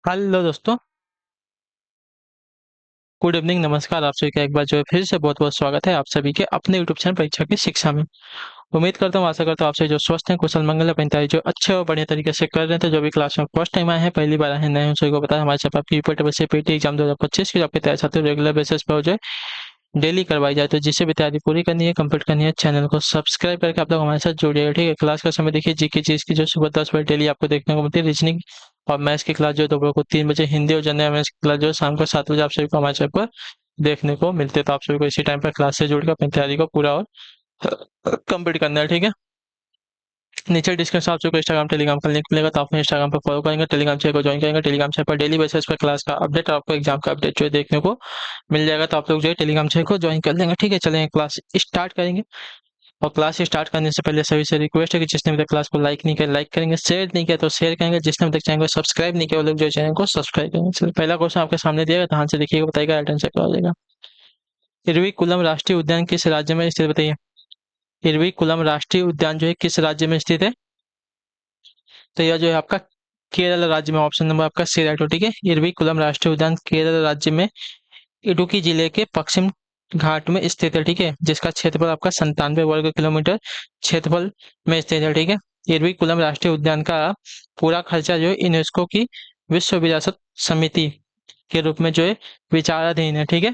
Hello दोस्तों। Good evening, नमस्कार। आप सभी का एक बार जो है फिर से बहुत बहुत स्वागत है आप सभी के अपने यूट्यूब चैनल परीक्षा की शिक्षा में। उम्मीद करता हूँ, आशा करता हूँ आप सभी जो स्वस्थ हैं, कुशल मंगल अपनी तैयारी जो अच्छे और बढ़िया तरीके से कर रहे हैं। तो जो भी क्लास में फर्स्ट टाइम आए हैं, पहली बार आए हैं, नए हैं, सभी को पता है हमारे साथ आपकी यूपीटी से पीटी एग्जाम 2025 की आपकी तैयारी साथ रेगुलर बेसिस पर हो जाए डेली करवाई जाए। तो जिसे भी तैयारी पूरी करनी है, कंप्लीट करनी है, चैनल को सब्सक्राइब करके आप लोग हमारे साथ जुड़िए। ठीक है, क्लास का समय देखिए, जीके चीज की जो सुबह 10 बजे डेली आपको देखने को मिलती है। रीजनिंग और मैथ्स की क्लास जो है दोपहर को 3 बजे, हिंदी और जनरल अवेयरनेस की क्लास जो है शाम को 7 बजे आप सभी को हमारे चैनल पर देखने को मिलते हैं। तो आप सभी को इसी टाइम पर क्लास से जुड़कर अपनी तैयारी को पूरा और कंप्लीट करना है। ठीक है, नीचे डिस्क्रिप्शन आप सबको इंस्टाग्राम टेलीग्राम का लिंक मिलेगा, तो आप इंस्टाग्राम पर फॉलो करेंगे, टेलीग्राम चैनल को ज्वाइन करेंगे। टेलीग्राम चैनल पर डेली बेसिस पर क्लास का अपडेट और आपको एग्जाम का अपडेट जो है देखने को मिल जाएगा। तो आप लोग जो है टेलीग्राम चैनल को ज्वाइन कर लेंगे। ठीक है, चलेंगे क्लास स्टार्ट करेंगे। और क्लास स्टार्ट करने से पहले सभी से रिक्वेस्ट है कि जिसने अभी तक क्लास को लाइक नहीं किया लाइक करेंगे, शेयर नहीं किया तो शेयर करेंगे, जिसने अभी तक चैनल को सब्सक्राइब नहीं किया वो लोग जो चैनल को सब्सक्राइब करेंगे। चलिए, पहला क्वेश्चन आपके सामने दिया गया, ध्यान से देखिएगा, बताइएगा राइट आंसर क्या हो जाएगा। इरविकुलम राष्ट्रीय उद्यान किस राज्य में स्थित, बताइए। इरविकुलम राष्ट्रीय उद्यान जो है किस राज्य में स्थित है? तो यह जो है आपका केरल राज्य में, ऑप्शन नंबर आपका सी राइट हो। ठीक है, इरविकुलम राष्ट्रीय उद्यान केरल राज्य में इडुक्की जिले के पश्चिम घाट में स्थित है। ठीक है, जिसका क्षेत्रफल आपका 97 वर्ग किलोमीटर क्षेत्रफल में स्थित है। ठीक है, इरविकुलम राष्ट्रीय उद्यान का पूरा खर्चा जो है यूनेस्को की विश्व विरासत समिति के रूप में जो है विचाराधीन है। ठीक है,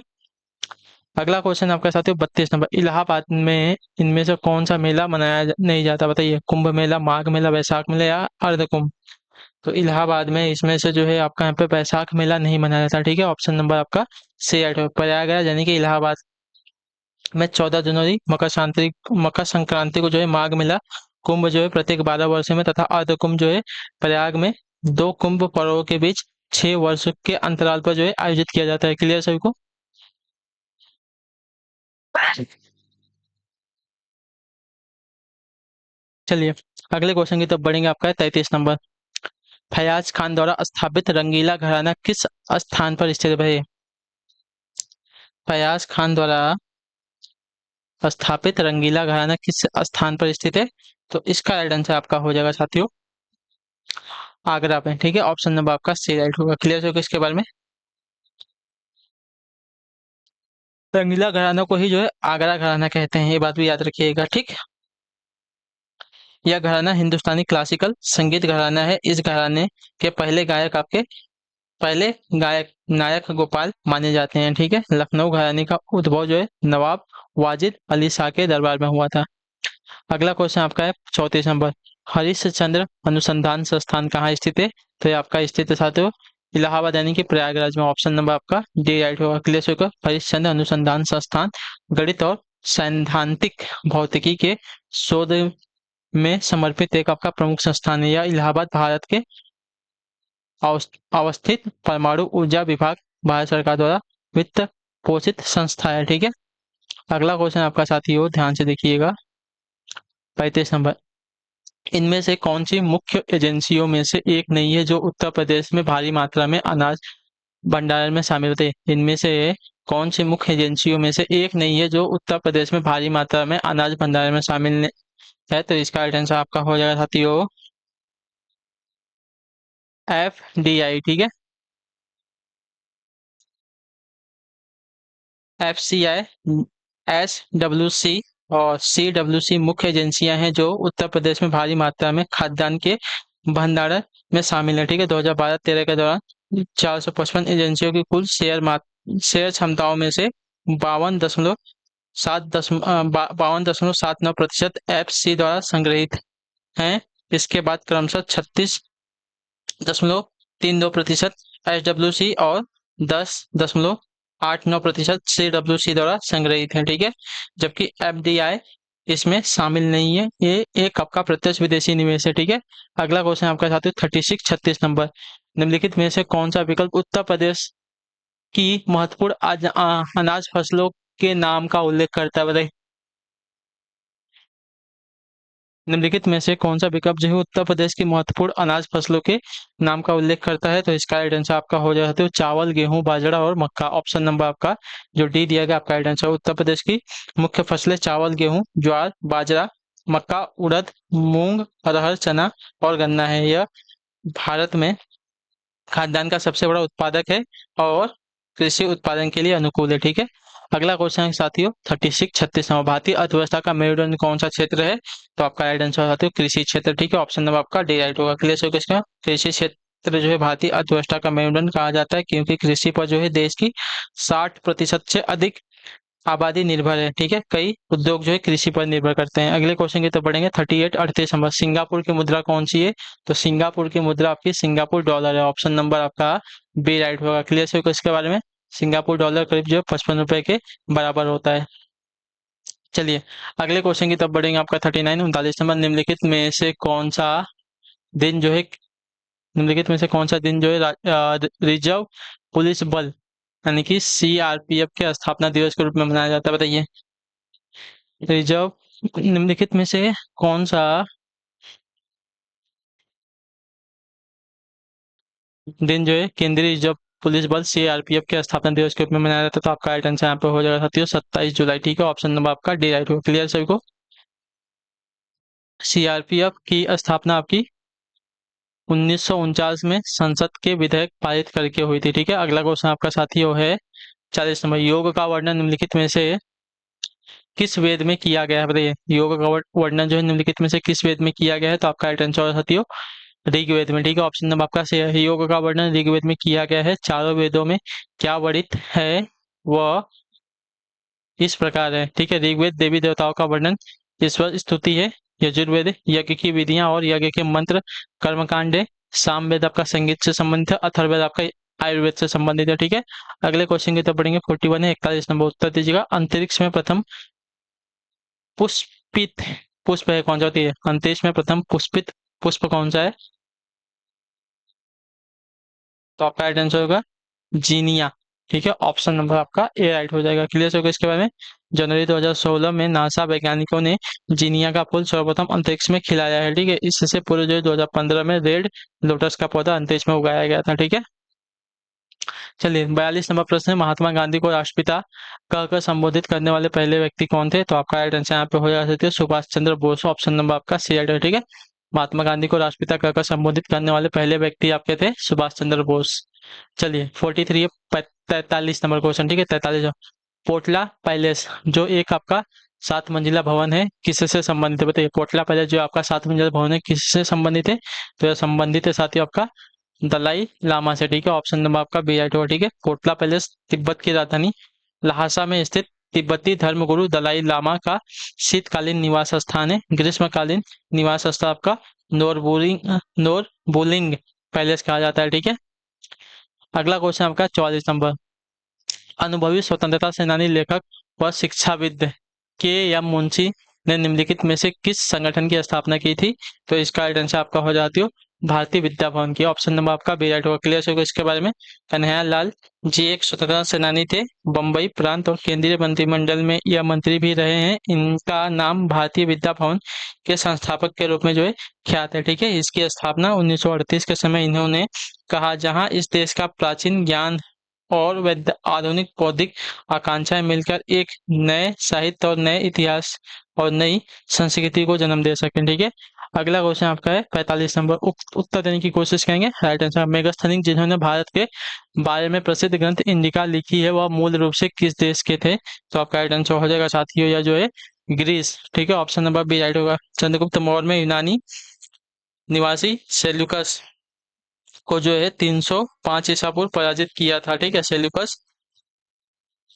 अगला क्वेश्चन आपका साथियों 32 नंबर, इलाहाबाद में इनमें से कौन सा मेला मनाया नहीं जाता, बताइए। कुंभ मेला, माघ मेला, वैशाख मेला या अर्ध कुंभ? तो इलाहाबाद में इसमें से जो है आपका यहाँ पे वैशाख मेला नहीं मनाया जाता। ठीक है, ऑप्शन नंबर आपका सी राइट है। प्रयागराज यानी कि इलाहाबाद में 14 जनवरी मकर संक्रांति को जो है माघ मेला, कुंभ जो है प्रत्येक 12 वर्ष में, तथा अर्ध कुंभ जो है प्रयाग में दो कुंभ पर्वों के बीच 6 वर्ष के अंतराल पर जो है आयोजित किया जाता है। क्लियर सभी को? चलिए, अगले क्वेश्चन की तरफ बढ़ेंगे। आपका है 33 नंबर, फयाज खान द्वारा स्थापित रंगीला घराना किस स्थान पर स्थित है? फयाज खान द्वारा स्थापित रंगीला घराना किस स्थान पर स्थित है? तो इसका राइट आंसर आपका हो जाएगा साथियों आगरा में। ठीक है, ऑप्शन नंबर आपका सी राइट होगा। क्लियर हो इसके बारे में? रंगीला घराना को ही जो है आगरा घराना कहते हैं, ये बात भी याद रखिएगा। ठीक, यह घराना हिंदुस्तानी क्लासिकल संगीत घराना है। इस घराने के पहले गायक नायक गोपाल माने जाते हैं। ठीक है, लखनऊ घराने का उद्भव जो है नवाब वाजिद अली शाह के दरबार में हुआ था। अगला क्वेश्चन आपका है 34 नंबर, हरिश्चंद्र अनुसंधान संस्थान कहाँ स्थित है? तो ये आपका स्थित है साथियों इलाहाबाद यानी कि प्रयागराज में। ऑप्शन नंबर आपका डी राइट होगा। क्लियर होगा, हरिश्चंद्र अनुसंधान संस्थान गणित और सैद्धांतिक भौतिकी के शोध में समर्पित एक आपका प्रमुख संस्थान है। यह इलाहाबाद भारत के अवस्थित परमाणु ऊर्जा विभाग भारत सरकार द्वारा वित्त पोषित संस्था है। ठीक है, अगला क्वेश्चन आपका साथी हो, ध्यान से देखिएगा। 35 नंबर, इनमें से कौन सी मुख्य एजेंसियों में से एक नहीं है जो उत्तर प्रदेश में भारी मात्रा में अनाज भंडारण में शामिल होते हैं? इनमें से कौन सी मुख्य एजेंसियों में से एक नहीं है जो उत्तर प्रदेश में भारी मात्रा में अनाज भंडारण में शामिल है? तो इसका राइट आंसर आपका हो जाएगा साथियों FDI। ठीक है, FCI, SWC और CWC मुख्य एजेंसियां हैं जो उत्तर प्रदेश में भारी मात्रा में खाद्यान्न के भंडारण में शामिल है। ठीक है, 2012-13 के दौरान 455 एजेंसियों की कुल शेयर क्षमताओं में से 52.79% FC द्वारा संग्रहित हैं। इसके बाद क्रमशः 36.32% SWC और 10.89% CWC द्वारा संग्रहित है। ठीक है, जबकि FDI इसमें शामिल नहीं है, ये एक आपका प्रत्यक्ष विदेशी निवेश है। ठीक है, अगला क्वेश्चन आपका साथ 36 निम्नलिखित में से कौन सा विकल्प उत्तर प्रदेश की महत्वपूर्ण अनाज फसलों के नाम का उल्लेख करता है, बताइए। निम्नलिखित में से कौन सा विकल्प जो है उत्तर प्रदेश की महत्वपूर्ण अनाज फसलों के नाम का उल्लेख करता है? तो इसका राइट आंसर आपका हो जाता है चावल, गेहूं, बाजरा और मक्का। ऑप्शन नंबर आपका जो डी दिया गया आपका राइट आंसर। उत्तर प्रदेश की मुख्य फसलें चावल, गेहूं, ज्वार, बाजरा, मक्का, उड़द, मूंग, अरहर, चना और गन्ना है। यह भारत में खाद्यान्न का सबसे बड़ा उत्पादक है और कृषि उत्पादन के लिए अनुकूल है। ठीक है, अगला क्वेश्चन है साथियों 36 नंबर, भारतीय अर्थव्यवस्था का मेरुदंड कौन सा क्षेत्र है? तो आपका राइट आंसर साथियों कृषि क्षेत्र। ठीक है, ऑप्शन नंबर आपका डी राइट होगा। क्लियर है इसका, कृषि क्षेत्र जो है भारतीय अर्थव्यवस्था का मेरुदंड कहा जाता है, क्योंकि कृषि पर जो है देश की 60% से अधिक आबादी निर्भर है। ठीक है, कई उद्योग जो है कृषि पर निर्भर करते हैं। अगले क्वेश्चन की तरफ बढ़ेंगे 38 नंबर, सिंगापुर की मुद्रा कौन सी है? तो सिंगापुर की मुद्रा आपकी सिंगापुर डॉलर है। ऑप्शन नंबर आपका बी राइट होगा। क्लियर है इसके बारे में, सिंगापुर डॉलर करीब जो है 55 रुपए के बराबर होता है। चलिए अगले क्वेश्चन की तरफ बढ़ेंगे, आपका 39 39 नंबर, निम्नलिखित में से कौन सा दिन जो है निम्नलिखित में से कौन सा दिन जो है रिजर्व पुलिस बल यानी कि सीआरपीएफ के स्थापना दिवस के रूप में मनाया जाता है? बताइए, रिजर्व निम्नलिखित में से कौन सा दिन जो है केंद्रीय रिजर्व पुलिस बल सीआरपीएफ के स्थापना दिवस के रूप में मनाया जाता है? तो आपका राइट आंसर यहाँ पे हो जाएगा साथियों 27 जुलाई। ठीक है, ऑप्शन नंबर आपका डी राइट होगा। क्लियर सभी को, सीआरपीएफ की स्थापना आपकी 1949 में संसद के विधेयक पारित करके हुई थी। ठीक है, अगला क्वेश्चन आपका साथियों है 40 नंबर, योग का वर्णन निम्नलिखित में से किस वेद में किया गया है? बताइए, योग का वर्णन जो है निम्नलिखित में से किस वेद में किया गया है? तो आपका राइट आंसर होगा साथियों ऋग्वेद में। ठीक है, ऑप्शन नंबर आपका सही है, योग का वर्णन ऋग्वेद में किया गया है। चारों वेदों में क्या वर्णित है वह इस प्रकार है। ठीक है, ऋग्वेद देवी देवताओं का वर्णन, ईश्वर स्तुति है। यजुर्वेद यज्ञ की विधियां और यज्ञ के मंत्र कर्मकांड है। सामवेद आपका संगीत से संबंधित है। अथर्ववेद आपका आयुर्वेद से संबंधित है। ठीक है, अगले क्वेश्चन की तरफ बढ़ेंगे 41 है 41 नंबर, उत्तर दीजिएगा, अंतरिक्ष में प्रथम पुष्पित पुष्प है कौन सा? होती है अंतरिक्ष में प्रथम पुष्पित पुष्प कौन सा है? तो आपका राइट आंसर होगा जीनिया। ठीक है, ऑप्शन नंबर आपका ए राइट हो जाएगा। क्लियर होगा इसके बारे में, जनवरी 2016 में नासा वैज्ञानिकों ने जीनिया का फूल सर्वप्रथम अंतरिक्ष में खिलाया है। ठीक है, इससे पूर्व जो 2015 में रेड लोटस का पौधा अंतरिक्ष में उगाया गया था। ठीक है, चलिए 42 नंबर प्रश्न है, महात्मा गांधी को राष्ट्रपिता कहकर संबोधित करने वाले पहले व्यक्ति कौन थे? तो आपका राइट आंसर यहाँ पे हो जा सकते हैं सुभाष चंद्र बोस। ऑप्शन नंबर आपका सी राइट है। ठीक है, महात्मा गांधी को राष्ट्रपिता कहकर संबोधित करने वाले पहले व्यक्ति आपके थे सुभाष चंद्र बोस। चलिए 43 है 43 नंबर क्वेश्चन। ठीक है, 43, पोटला पैलेस जो एक आपका 7 मंजिला भवन है किससे संबंधित है? बताइए, पोटला पैलेस जो आपका 7 मंजिला भवन है किससे संबंधित है? तो यह संबंधित है साथियों आपका दलाई लामा से। ठीक है, ऑप्शन नंबर आपका बी राइट होगा। ठीक है, कोटला पैलेस तिब्बत की राजधानी लहासा में स्थित तिब्बती धर्मगुरु दलाई लामा का शीतकालीन निवास स्थान है। ग्रीष्मकालीन निवास स्थान आपका नोरबुलिंग पैलेस कहा जाता है। ठीक है, अगला क्वेश्चन आपका 44 नंबर, अनुभवी स्वतंत्रता सेनानी लेखक व शिक्षाविद के एम मुंशी ने निम्नलिखित में से किस संगठन की स्थापना की थी? तो इसका राइट आंसर आपका हो जाती हो भारतीय विद्या भवन की। ऑप्शन नंबर आपका बी राइट होगा। क्लियर होगा इसके बारे में, कन्हैया लाल जी एक स्वतंत्रता सेनानी थे, बम्बई प्रांत और केंद्रीय मंत्रिमंडल में यह मंत्री भी रहे हैं। इनका नाम भारतीय विद्या भवन के संस्थापक के रूप में जो है ख्यात है। ठीक है, इसकी स्थापना 1938 के समय इन्होंने कहा, जहां इस देश का प्राचीन ज्ञान और वैद्य आधुनिक बौद्धिक आकांक्षाएं मिलकर एक नए साहित्य और नए इतिहास और नई संस्कृति को जन्म दे सकें। ठीक है, अगला क्वेश्चन आपका है 45 नंबर, उत्तर देने की कोशिश करेंगे। राइट आंसर मेगास्थनीज जिन्होंने भारत के बारे में प्रसिद्ध ग्रंथ इंडिका लिखी है वह मूल रूप से किस देश के थे? तो आपका राइट आंसर हो जाएगा साथियों या जो है ग्रीस। ठीक है, ऑप्शन नंबर बी राइट होगा। चंद्रगुप्त मौर्य में यूनानी निवासी सेल्यूकस को जो है 305 ईसा पूर्व पराजित किया था। ठीक है, सेल्यूकस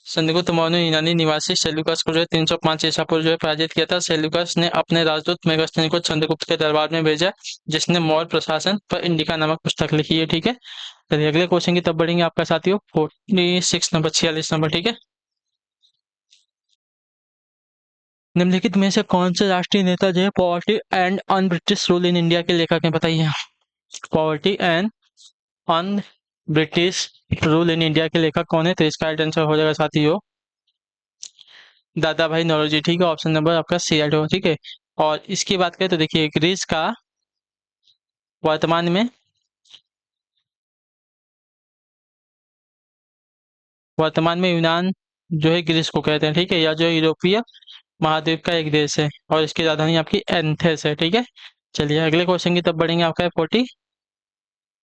चंद्रगुप्त मौर्य ने यूनानी निवासी सेल्यूकस को जो है 305 ईसा पूर्व जो है पराजित किया था। सेल्यूकस ने अपने राजदूत मेगास्थनी को चंद्रगुप्त के दरबार में भेजा, जिसने मौर्य प्रशासन पर इंडिका नामक पुस्तक लिखी है। ठीक है, चलिए अगले क्वेश्चन की तरफ बढ़ेंगे आपका साथियों 46 नंबर 46 नंबर। ठीक है, निम्नलिखित में से कौन से राष्ट्रीय नेता जो है poverty and un British rule in India के लेखक हैं? बताइए, poverty and un British rule in India के लेखक कौन है? तो इसका राइट आंसर हो जाएगा साथियों दादा भाई नौरोजी। ठीक है, ऑप्शन नंबर आपका सी राइट होगा। ठीक है, और इसकी बात करें तो देखिए ग्रीस का वर्तमान में यूनान जो है ग्रीस को कहते हैं। ठीक है, या जो यूरोपीय महाद्वीप का एक देश है और इसकी राजधानी आपकी एथेंस है। ठीक है, चलिए अगले क्वेश्चन की तरफ बढ़ेंगे, आपका है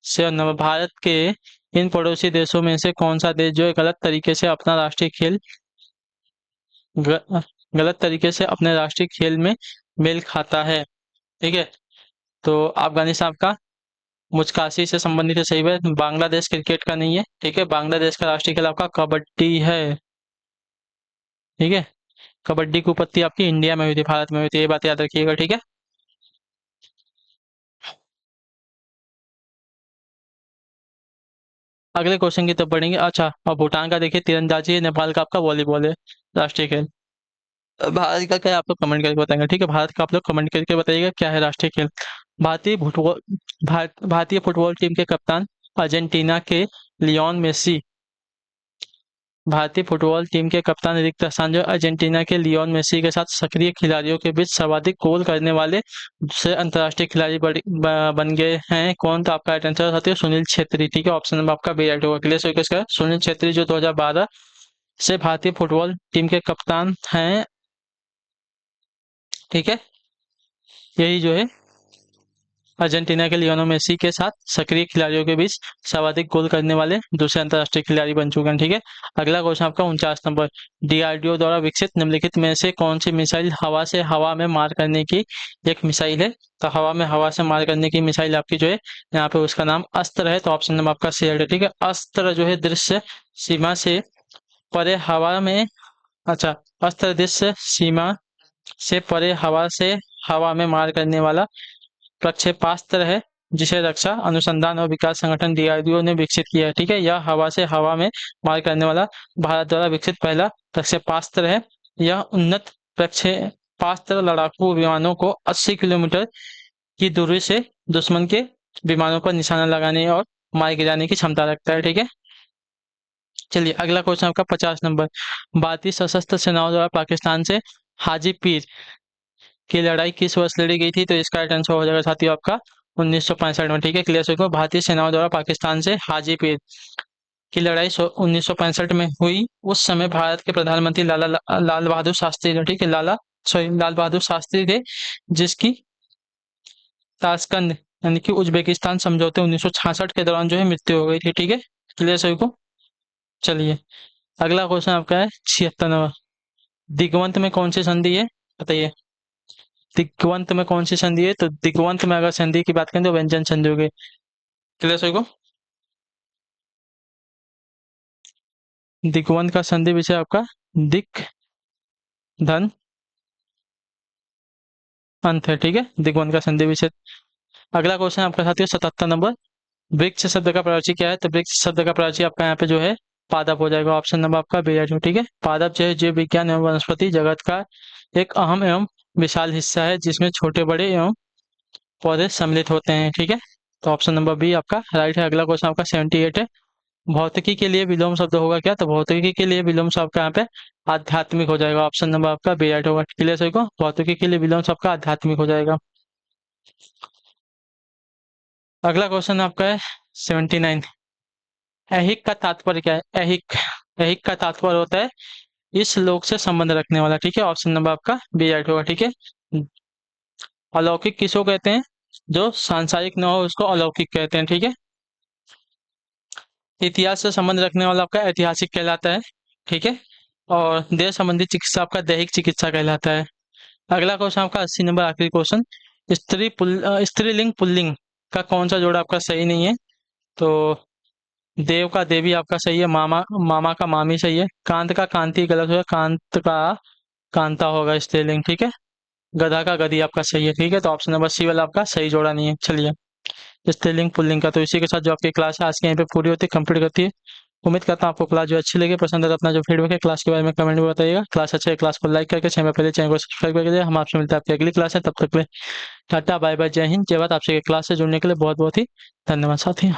7 नंबर, भारत के इन पड़ोसी देशों में से कौन सा देश जो है गलत तरीके से अपना राष्ट्रीय खेल ग- गलत तरीके से अपने राष्ट्रीय खेल में मेल खाता है? ठीक है, तो अफगानिस्तान का मुचकासी से संबंधित है, सही है। बांग्लादेश क्रिकेट का नहीं है, ठीक है। बांग्लादेश का राष्ट्रीय खेल आपका कबड्डी है, ठीक है। कबड्डी की उत्पत्ति आपकी इंडिया में हुई थी, भारत में हुई थी, ये बात याद रखिएगा, ठीक है। अगले क्वेश्चन की तरफ बढ़ेंगे। अच्छा, और भूटान का देखिए तीरंदाजी है, नेपाल का आपका वॉलीबॉल है राष्ट्रीय खेल। भारत का क्या है आप लोग कमेंट करके बताएंगे, ठीक है। भारत का आप लोग कमेंट करके बताइएगा क्या है राष्ट्रीय खेल। भारतीय फुटबॉल टीम के कप्तान अर्जेंटीना के लियोन मेसी। भारतीय फुटबॉल टीम के कप्तान रिक्त स्थान जो अर्जेंटीना के लियोन मेसी के साथ सक्रिय खिलाड़ियों के बीच सर्वाधिक गोल करने वाले दूसरे अंतर्राष्ट्रीय खिलाड़ी बन गए हैं कौन? तो आपका राइट आंसर साथी है सुनील छेत्री, ठीक है। ऑप्शन नंबर आपका बी राइट होगा। क्लियर सो इसका सुनील छेत्री जो 2012 से भारतीय फुटबॉल टीम के कप्तान हैं, ठीक है। यही जो है अर्जेंटीना के लियोनेल मेसी के साथ सक्रिय खिलाड़ियों के बीच सर्वाधिक गोल करने वाले दूसरे अंतर्राष्ट्रीय खिलाड़ी बन चुके हैं, ठीक है। अगला क्वेश्चन आपका 49 नंबर, डीआरडीओ द्वारा विकसित निम्नलिखित में से कौन सी मिसाइल हवा से हवा में मार करने की एक मिसाइल है? तो हवा से मार करने की मिसाइल आपकी जो है यहाँ पे उसका नाम अस्त्र है, तो ऑप्शन नंबर आपका सी है, ठीक है। अस्त्र जो है दृश्य सीमा से परे हवा में, अच्छा, अस्त्र दृश्य सीमा से परे हवा में मार करने वाला प्रक्षेपास्त्र है जिसे रक्षा अनुसंधान और विकास संगठन डीआरडीओ ने विकसित किया है, ठीक है। यह हवा से हवा में मार करने वाला भारत द्वारा विकसित पहला प्रक्षेपास्त्र है। यह उन्नत प्रक्षेपास्त्र लड़ाकू विमानों को 80 किलोमीटर की दूरी से दुश्मन के विमानों पर निशाना लगाने और मार गिराने की क्षमता रखता है, ठीक है। चलिए अगला क्वेश्चन आपका 50 नंबर, भारतीय सशस्त्र सेनाओं द्वारा पाकिस्तान से हाजी पीर की लड़ाई किस वर्ष लड़ी गई थी? तो इसका राइट आंसर हो जाएगा साथियों आपका 1965 में, ठीक है। क्लियर सो भारतीय सेनाओं द्वारा पाकिस्तान से हाजीपीर की लड़ाई 1965 में हुई। उस समय भारत के प्रधानमंत्री लाल बहादुर शास्त्री थे, ठीक है। लाल बहादुर शास्त्री थे, जिसकी ताशकंद यानी कि उज्बेकिस्तान समझौते 1966 के दौरान जो है मृत्यु हो गई थी, ठीक है। क्लियर सभी को। चलिए अगला क्वेश्चन आपका है 76 नंबर, दिगवंत में कौन सी संधि है बताइए? दिग्वंत में कौन सी संधि है? तो दिग्वंत में अगर संधि की बात करें तो व्यंजन संधि हो गई। क्लियर सभी को। दिग्वंत का संधि विषय आपका दिक धन अंत है, ठीक है। दिग्वंत का संधि विषय। अगला क्वेश्चन आपका साथी 77 नंबर, वृक्ष शब्द का प्रयोज्य क्या है? तो वृक्ष शब्द का प्रयोज्य आपका यहाँ पे जो है पादप हो जाएगा। ऑप्शन नंबर आपका बी है, ठीक है। पादप जो है जीव विज्ञान एवं वनस्पति जगत का एक अहम एवं विशाल हिस्सा है जिसमें छोटे बड़े एवं पौधे सम्मिलित होते हैं, ठीक है। तो ऑप्शन नंबर बी आपका राइट है। अगला क्वेश्चन आपका 78 है, भौतिकी के लिए विलोम शब्द होगा क्या? तो भौतिकी के लिए विलोम शब्द आपका यहाँ पे आध्यात्मिक हो जाएगा। ऑप्शन नंबर आपका बी राइट होगा। क्लियर सभी को। भौतिकी के लिए विलोम शब्द का आध्यात्मिक हो जाएगा। अगला क्वेश्चन आपका है 79, ऐहिक का तात्पर्य क्या है? ऐहिक, ऐहिक का तात्पर्य होता है इस लोक से संबंध रखने वाला, ठीक है। ऑप्शन नंबर आपका बी राइट होगा, ठीक है। अलौकिक किसको कहते हैं? जो सांसारिक न हो उसको अलौकिक कहते हैं, ठीक है। इतिहास से संबंध रखने वाला आपका ऐतिहासिक कहलाता है, ठीक है। और देह संबंधी चिकित्सा आपका दैहिक चिकित्सा कहलाता है। अगला क्वेश्चन आपका 80 नंबर, आखिरी क्वेश्चन, स्त्रीलिंग पुल्लिंग का कौन सा जोड़ा आपका सही नहीं है? तो देव का देवी आपका सही है, मामा मामा का मामी सही है, कांत का कांति गलत होगा, कांत का कांता होगा स्त्रीलिंग, ठीक है। गधा का गधी आपका सही है, ठीक है। तो ऑप्शन नंबर सी वाला आपका सही जोड़ा नहीं है। चलिए स्त्रीलिंग पुल्लिंग का, तो इसी के साथ जो आपकी क्लास है आज के यहीं पे पूरी होती है, कंप्लीट करती है। उम्मीद करता हूँ आपको क्लास जो अच्छी लगी, पसंद है तो अपना जो फीडबैक है क्लास के बारे में कमेंट में बताइएगा। क्लास अच्छी है, क्लास को लाइक करके चैनल पहले चैनल को सब्सक्राइब करके हम आपसे मिलते हैं आपकी अगली क्लास है। तब तक के लिए टाटा बाय बाय, जय हिंद, जय भारत। आपसे क्लास से जुड़ने के लिए बहुत बहुत ही धन्यवाद साथी।